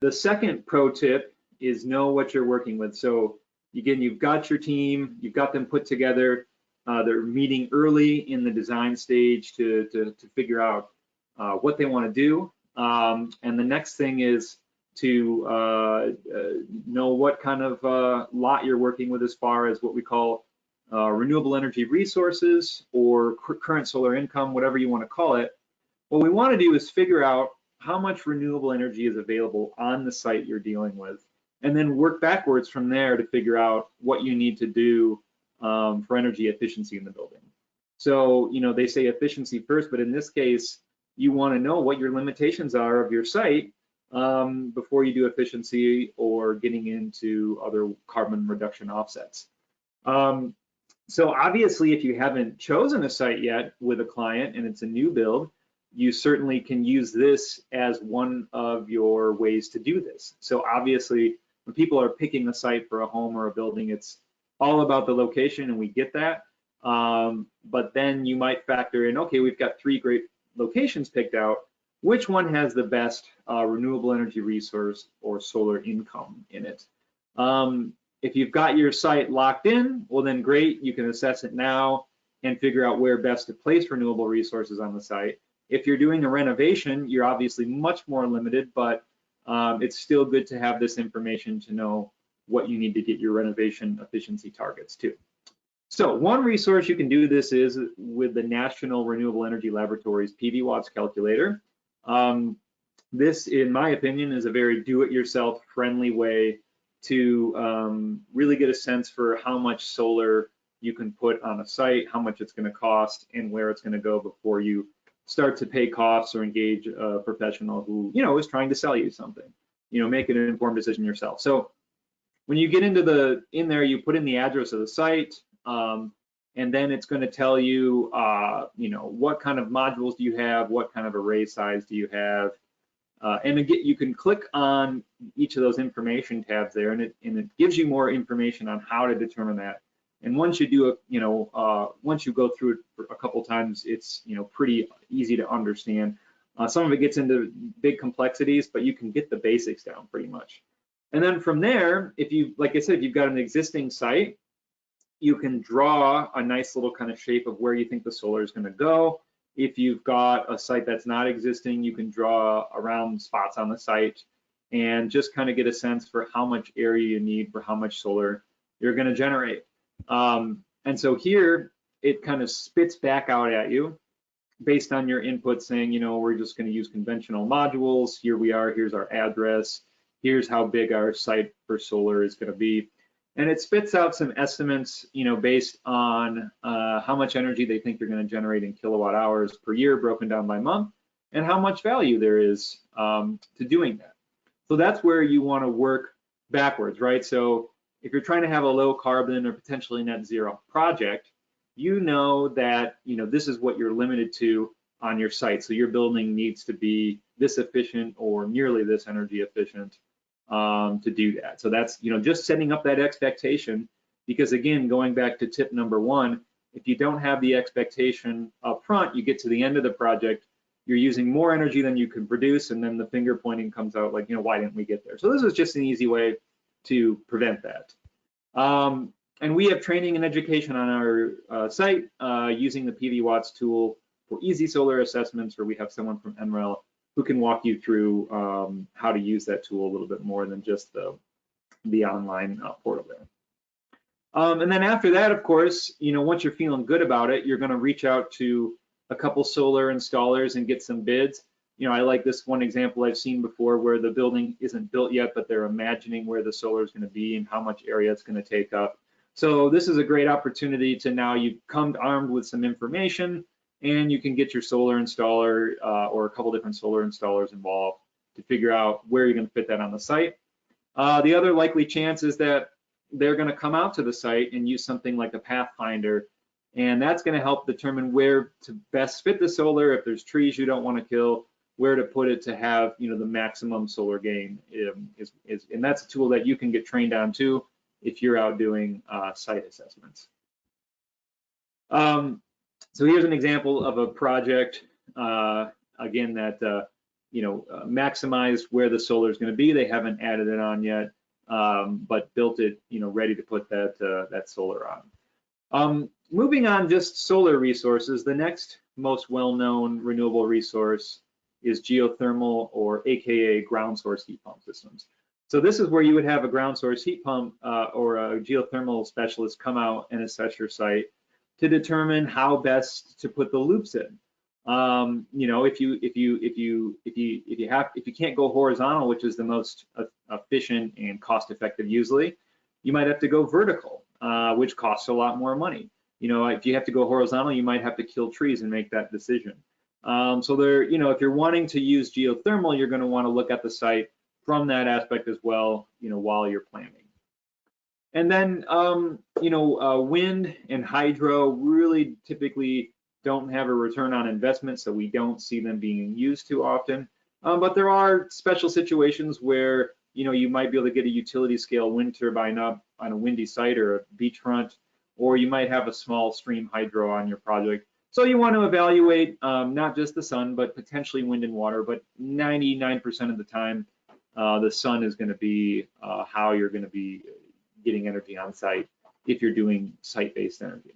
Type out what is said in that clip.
The second pro tip is know what you're working with. So again, you've got your team, you've got them put together. They're meeting early in the design stage to figure out what they want to do. And the next thing is to know what kind of lot you're working with as far as what we call renewable energy resources or current solar income, whatever you want to call it. What we want to do is figure out how much renewable energy is available on the site you're dealing with, and then work backwards from there to figure out what you need to do for energy efficiency in the building. So, you know, they say efficiency first, but in this case, you want to know what your limitations are of your site before you do efficiency or getting into other carbon reduction offsets. So obviously, if you haven't chosen a site yet with a client and it's a new build, you certainly can use this as one of your ways to do this. So obviously, when people are picking a site for a home or a building, it's all about the location, and we get that. But then you might factor in, okay, we've got 3 great locations picked out. Which one has the best renewable energy resource or solar income in it? If you've got your site locked in, well then great, you can assess it now and figure out where best to place renewable resources on the site. If you're doing a renovation, you're obviously much more limited, but it's still good to have this information to know what you need to get your renovation efficiency targets to. So one resource you can do this is with the National Renewable Energy Laboratories PV Watts calculator. This, in my opinion, is a very do-it-yourself friendly way to really get a sense for how much solar you can put on a site, how much it's going to cost, and where it's going to go before you start to pay costs or engage a professional who, you know, is trying to sell you something. You know, make an informed decision yourself. So when you get into there, you put in the address of the site, and then it's going to tell you, you know, what kind of modules do you have, what kind of array size do you have, and again, you can click on each of those information tabs there, and it gives you more information on how to determine that. And once you do it, you know, once you go through it for a couple times, it's, you know, pretty easy to understand. Some of it gets into big complexities, but you can get the basics down pretty much. And then from there, if you, like I said, if you've got an existing site, you can draw a nice little kind of shape of where you think the solar is going to go. If you've got a site that's not existing, you can draw around spots on the site and just kind of get a sense for how much area you need for how much solar you're going to generate. And so here it kind of spits back out at you based on your input saying, you know, we're just going to use conventional modules. Here we are, here's our address, here's how big our site for solar is going to be. And it spits out some estimates, you know, based on how much energy they think you're going to generate in kilowatt hours per year, broken down by month, and how much value there is to doing that. So that's where you want to work backwards, right? So if you're trying to have a low carbon or potentially net zero project, you know that, you know, this is what you're limited to on your site. So your building needs to be this efficient or nearly this energy efficient to do that. So that's, you know, just setting up that expectation, because again, going back to tip number 1, if you don't have the expectation up front, you get to the end of the project, you're using more energy than you can produce, and then the finger pointing comes out like, you know, why didn't we get there? So this is just an easy way to prevent that. And we have training and education on our site using the PV Watts tool for easy solar assessments, where we have someone from NREL who can walk you through how to use that tool a little bit more than just the online portal there. And then after that, of course, you know, once you're feeling good about it, you're going to reach out to a couple solar installers and get some bids. You know, I like this one example I've seen before where the building isn't built yet, but they're imagining where the solar is going to be and how much area it's going to take up. So this is a great opportunity to, now you've come armed with some information, and you can get your solar installer or a couple different solar installers involved to figure out where you're going to fit that on the site. The other likely chance is that they're going to come out to the site and use something like a Pathfinder, and that's going to help determine where to best fit the solar. If there's trees you don't want to kill, where to put it to have, you know, the maximum solar gain and that's a tool that you can get trained on too if you're out doing site assessments. So here's an example of a project, again, that maximized where the solar is going to be. They haven't added it on yet, but built it, ready to put that solar on. Moving on, just solar resources. The next most well-known renewable resource is geothermal, or AKA ground source heat pump systems. So this is where you would have a ground source heat pump or a geothermal specialist come out and assess your site to determine how best to put the loops in. If you can't go horizontal, which is the most efficient and cost-effective usually, you might have to go vertical, which costs a lot more money. If you have to go horizontal, you might have to kill trees and make that decision. So there, if you're wanting to use geothermal, you're going to want to look at the site from that aspect as well, while you're planning. And then, wind and hydro really typically don't have a return on investment, so we don't see them being used too often. But there are special situations where, you might be able to get a utility scale wind turbine up on a windy site or a beachfront, or you might have a small stream hydro on your project. So you want to evaluate not just the sun, but potentially wind and water, but 99% of the time, the sun is going to be how you're going to be getting energy on site if you're doing site-based energy.